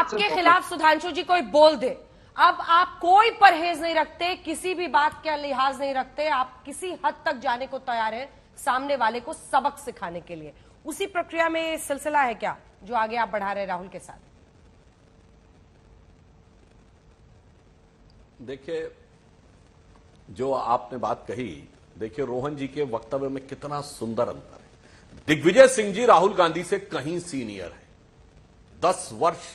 आपके खिलाफ सुधांशु जी कोई बोल दे, अब आप कोई परहेज नहीं रखते, किसी भी बात का लिहाज नहीं रखते, आप किसी हद तक जाने को तैयार हैं सामने वाले को सबक सिखाने के लिए। उसी प्रक्रिया में ये सिलसिला है क्या जो आगे आप बढ़ा रहे राहुल के साथ? देखिए, जो आपने बात कही, देखिए रोहन जी के वक्तव्य में कितना सुंदर अंतर है। दिग्विजय सिंह जी राहुल गांधी से कहीं सीनियर है, 10 वर्ष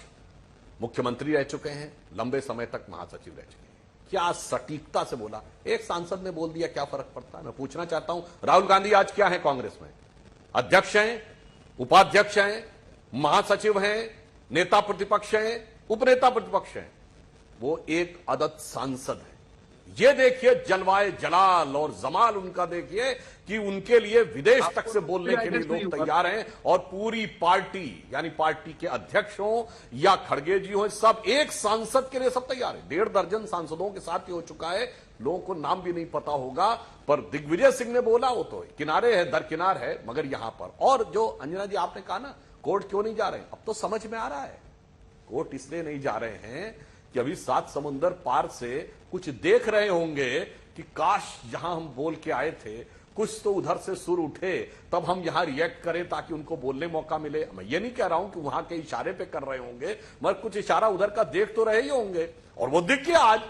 मुख्यमंत्री रह चुके हैं, लंबे समय तक महासचिव रह चुके हैं। क्या सटीकता से बोला, एक सांसद ने बोल दिया, क्या फर्क पड़ता है। मैं पूछना चाहता हूं, राहुल गांधी आज क्या है कांग्रेस में? अध्यक्ष हैं, उपाध्यक्ष हैं, महासचिव हैं, नेता प्रतिपक्ष हैं, उपनेता प्रतिपक्ष हैं। वो एक अदद सांसद है। ये देखिए जलवाए जलाल और जमाल उनका, देखिए कि उनके लिए विदेश तक से बोलने के लिए लोग तैयार हैं। और पूरी पार्टी, यानी पार्टी के अध्यक्ष हो या खड़गे जी हो, सब एक सांसद के लिए सब तैयार है। 1.5 दर्जन सांसदों के साथ ही हो चुका है, लोगों को नाम भी नहीं पता होगा। पर दिग्विजय सिंह ने बोला, वो तो किनारे है, दरकिनार है, मगर यहां पर। और जो अंजना जी आपने कहा ना, कोर्ट क्यों नहीं जा रहे, अब तो समझ में आ रहा है। कोर्ट इसलिए नहीं जा रहे हैं कि अभी 7 समुंदर पार से कुछ देख रहे होंगे कि काश यहां हम बोल के आए थे, कुछ तो उधर से सुर उठे, तब हम यहां रिएक्ट करें ताकि उनको बोलने मौका मिले। मैं ये नहीं कह रहा हूं कि वहां के इशारे पे कर रहे होंगे, मगर कुछ इशारा उधर का देख तो रहे ही होंगे। और वो दिख गया आज,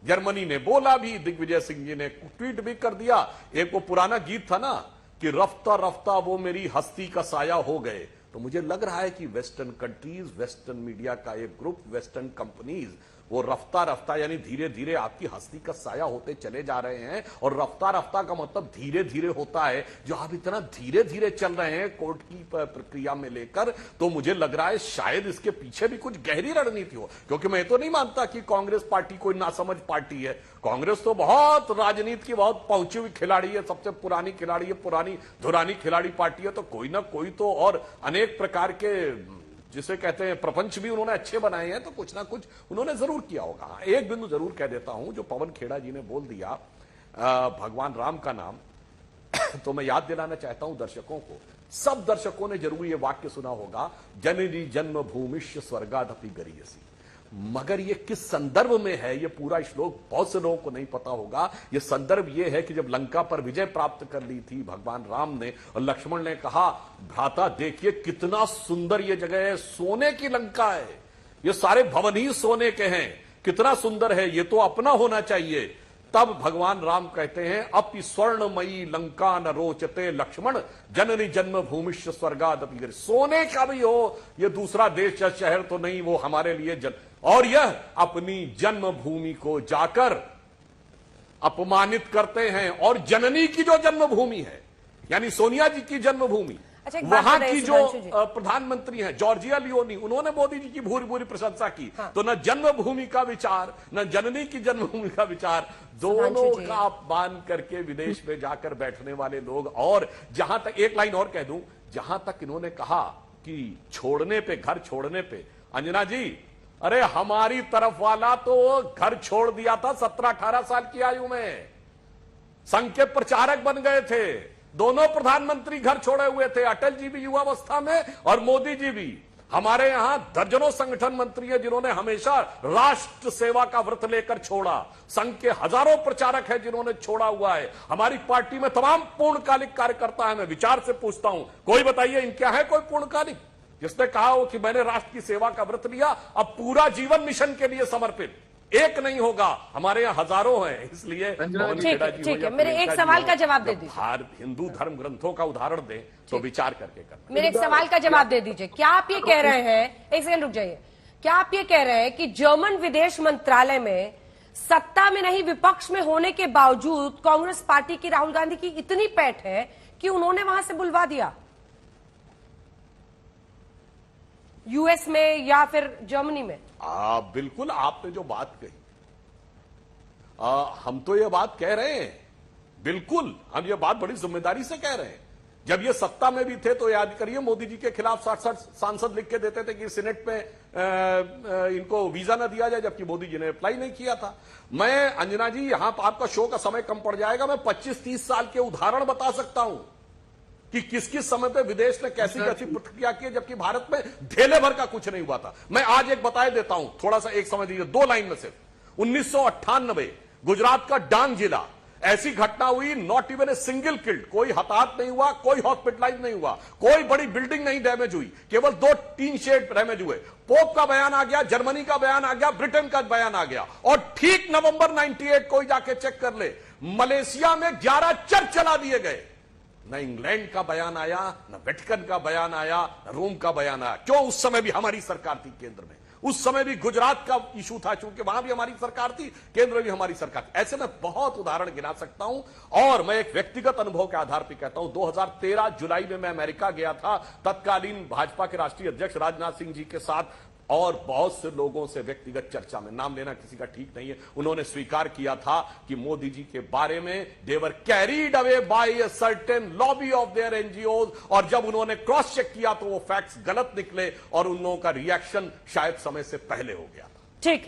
जर्मनी ने बोला भी, दिग्विजय सिंह जी ने ट्वीट भी कर दिया। एक वो पुराना गीत था ना कि रफ्ता रफ्ता वो मेरी हस्ती का साया हो गए। तो मुझे लग रहा है कि वेस्टर्न कंट्रीज, वेस्टर्न मीडिया का एक ग्रुप, वेस्टर्न कंपनीज, वो रफ्ता रफ्ता यानी धीरे धीरे आपकी हस्ती का साया होते चले जा रहे हैं। और रफ्ता रफ्ता का मतलब धीरे धीरे होता है। जो आप इतना धीरे धीरे चल रहे हैं कोर्ट की प्रक्रिया में लेकर, तो मुझे लग रहा है शायद इसके पीछे भी कुछ गहरी रणनीति हो। क्योंकि मैं तो नहीं मानता कि कांग्रेस पार्टी कोई नासमझ पार्टी है। कांग्रेस तो बहुत राजनीति की बहुत पहुंची हुई खिलाड़ी है, सबसे पुरानी खिलाड़ी है, पुरानी धुरानी खिलाड़ी पार्टी है। तो कोई ना कोई तो, और अनेक प्रकार के जिसे कहते हैं प्रपंच भी उन्होंने अच्छे बनाए हैं, तो कुछ ना कुछ उन्होंने जरूर किया होगा। एक बिंदु जरूर कह देता हूं, जो पवन खेड़ा जी ने बोल दिया भगवान राम का नाम, तो मैं याद दिलाना चाहता हूं दर्शकों को, सब दर्शकों ने जरूर ये वाक्य सुना होगा, जननी जन्म भूमिष्य स्वर्गादपि गरीयसी। मगर ये किस संदर्भ में है, ये पूरा श्लोक बहुत से लोगों को नहीं पता होगा। ये संदर्भ ये है कि जब लंका पर विजय प्राप्त कर ली थी भगवान राम ने, और लक्ष्मण ने कहा, भ्राता देखिए कितना सुंदर ये जगह है, सोने की लंका है, ये सारे भवन ही सोने के हैं, कितना सुंदर है, ये तो अपना होना चाहिए। तब भगवान राम कहते हैं, अपि स्वर्णमयी लंका न रोचते लक्ष्मण, जननी जन्म भूमिष्य स्वर्गादपि गरीयसी। सोने का भी हो, ये दूसरा देश या शहर तो नहीं, वो हमारे लिए और यह अपनी जन्मभूमि को जाकर अपमानित करते हैं। और जननी की जो जन्मभूमि है, यानी सोनिया जी की जन्मभूमि, वहां की जो प्रधानमंत्री हैं जॉर्जिया लियोनी, उन्होंने मोदी जी की भूरी भूरी प्रशंसा की। हाँ। तो न जन्मभूमि का विचार, न जननी की जन्मभूमि का विचार, दोनों का अपमान करके विदेश में जाकर बैठने वाले लोग। और जहां तक एक लाइन और कह दूं, जहां तक इन्होंने कहा कि छोड़ने पे, घर छोड़ने पे, अंजना जी, अरे हमारी तरफ वाला तो घर छोड़ दिया था 17-18 साल की आयु में, संघ के प्रचारक बन गए थे। दोनों प्रधानमंत्री घर छोड़े हुए थे, अटल जी भी युवावस्था में और मोदी जी भी। हमारे यहां दर्जनों संगठन मंत्री हैं जिन्होंने हमेशा राष्ट्र सेवा का व्रत लेकर छोड़ा। संघ के हजारों प्रचारक हैं जिन्होंने छोड़ा हुआ है। हमारी पार्टी में तमाम पूर्णकालिक कार्यकर्ता है। मैं विचार से पूछता हूं, कोई बताइए इनका है कोई पूर्णकालिक जिसने कहा हो कि मैंने राष्ट्र की सेवा का व्रत लिया, अब पूरा जीवन मिशन के लिए समर्पित? एक नहीं होगा, हमारे यहाँ हजारों हैं। इसलिए ठीक है, मेरे एक सवाल का जवाब दे दीजिए। हिंदू धर्म ग्रंथों का उदाहरण दें तो विचार करके करना। मेरे एक सवाल का जवाब दे दीजिए। क्या आप ये कह रहे हैं, एक सेकंड रुक जाइए, क्या आप ये कह रहे हैं कि जर्मन विदेश मंत्रालय में सत्ता में नहीं विपक्ष में होने के बावजूद कांग्रेस पार्टी की राहुल गांधी की इतनी पैठ है कि उन्होंने वहां से बुलवा दिया, यूएस में या फिर जर्मनी में? बिल्कुल, आपने जो बात कही, हम तो ये बात कह रहे हैं, बिल्कुल हम ये बात बड़ी जिम्मेदारी से कह रहे हैं। जब ये सत्ता में भी थे तो याद करिए, मोदी जी के खिलाफ 60 सांसद लिख के देते थे कि सीनेट में इनको वीजा न दिया जाए, जबकि मोदी जी ने अप्लाई नहीं किया था। मैं अंजना जी, यहां आपका शो का समय कम पड़ जाएगा, मैं 25-30 साल के उदाहरण बता सकता हूं कि किस किस समय पे विदेश ने कैसी कैसी प्रतिक्रिया की, जबकि भारत में ढेले भर का कुछ नहीं हुआ था। मैं आज एक बता देता हूं, थोड़ा सा एक समझ लीजिए, 2 लाइन में सिर्फ। 1998 गुजरात का डांग जिला, ऐसी घटना हुई, not even a single killed, कोई हताहत नहीं हुआ, कोई हॉस्पिटलाइज नहीं हुआ, कोई बड़ी बिल्डिंग नहीं डैमेज हुई, केवल 2 टीन शेड डैमेज हुए। पोप का बयान आ गया, जर्मनी का बयान आ गया, ब्रिटेन का बयान आ गया, और ठीक नवंबर 98 कोई जाके चेक कर ले, मलेशिया में 11 चर्च चला दिए गए। न इंग्लैंड का बयान आया, न वेटिकन का बयान आया, न रोम का बयान आया। क्यों? उस समय भी हमारी सरकार थी केंद्र में, उस समय भी गुजरात का इशू था, क्योंकि वहां भी हमारी सरकार थी, केंद्र में भी हमारी सरकार थी। ऐसे में बहुत उदाहरण गिना सकता हूं, और मैं एक व्यक्तिगत अनुभव के आधार पर कहता हूं। 2013 जुलाई में मैं अमेरिका गया था, तत्कालीन भाजपा के राष्ट्रीय अध्यक्ष राजनाथ सिंह जी के साथ, और बहुत से लोगों से व्यक्तिगत चर्चा में, नाम लेना किसी का ठीक नहीं है, उन्होंने स्वीकार किया था कि मोदी जी के बारे में they were carried away by a certain lobby of their NGOs, और जब उन्होंने क्रॉस चेक किया तो वो फैक्ट्स गलत निकले, और उन लोगों का रिएक्शन शायद समय से पहले हो गया था। ठीक है।